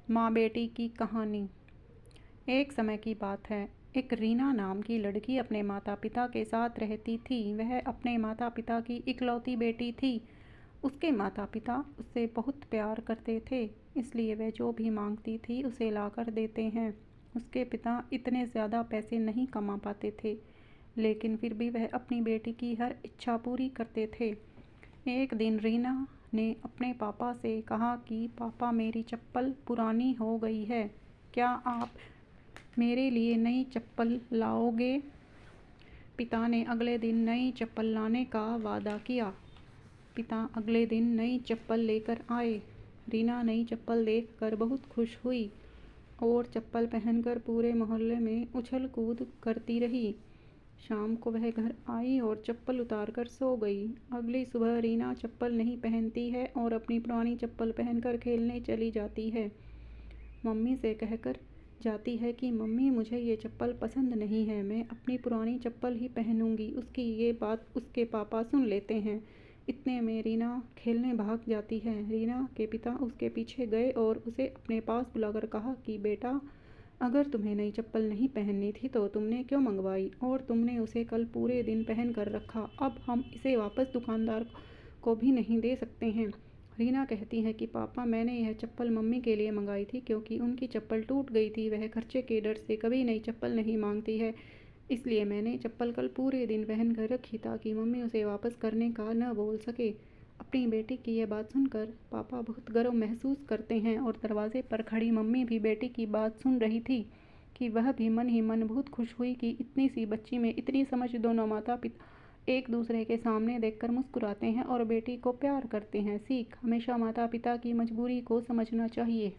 माँ बेटी की कहानी। एक समय की बात है। एक रीना नाम की लड़की अपने माता पिता के साथ रहती थी। वह अपने माता पिता की इकलौती बेटी थी। उसके माता पिता उससे बहुत प्यार करते थे, इसलिए वह जो भी मांगती थी उसे लाकर देते हैं। उसके पिता इतने ज़्यादा पैसे नहीं कमा पाते थे, लेकिन फिर भी वह अपनी बेटी की हर इच्छा पूरी करते थे। एक दिन रीना ने अपने पापा से कहा कि पापा, मेरी चप्पल पुरानी हो गई है, क्या आप मेरे लिए नई चप्पल लाओगे? पिता ने अगले दिन नई चप्पल लाने का वादा किया। पिता अगले दिन नई चप्पल लेकर आए। रीना नई चप्पल देखकर बहुत खुश हुई और चप्पल पहनकर पूरे मोहल्ले में उछल कूद करती रही। शाम को वह घर आई और चप्पल उतार कर सो गई। अगली सुबह रीना चप्पल नहीं पहनती है और अपनी पुरानी चप्पल पहनकर खेलने चली जाती है। मम्मी से कहकर जाती है कि मम्मी, मुझे ये चप्पल पसंद नहीं है, मैं अपनी पुरानी चप्पल ही पहनूंगी। उसकी ये बात उसके पापा सुन लेते हैं। इतने में रीना खेलने भाग जाती है। रीना के पिता उसके पीछे गए और उसे अपने पास बुलाकर कहा कि बेटा, अगर तुम्हें नई चप्पल नहीं पहननी थी तो तुमने क्यों मंगवाई, और तुमने उसे कल पूरे दिन पहन कर रखा। अब हम इसे वापस दुकानदार को भी नहीं दे सकते हैं। रीना कहती है कि पापा, मैंने यह चप्पल मम्मी के लिए मंगाई थी क्योंकि उनकी चप्पल टूट गई थी। वह खर्चे के डर से कभी नई चप्पल नहीं मांगती है, इसलिए मैंने चप्पल कल पूरे दिन पहन कर रखी ताकि मम्मी उसे वापस करने का न बोल सके। अपनी बेटी की यह बात सुनकर पापा बहुत गर्व महसूस करते हैं और दरवाजे पर खड़ी मम्मी भी बेटी की बात सुन रही थी कि वह भी मन ही मन बहुत खुश हुई कि इतनी सी बच्ची में इतनी समझ। दोनों माता पिता एक दूसरे के सामने देखकर मुस्कुराते हैं और बेटी को प्यार करते हैं। सीख: हमेशा माता पिता की मजबूरी को समझना चाहिए।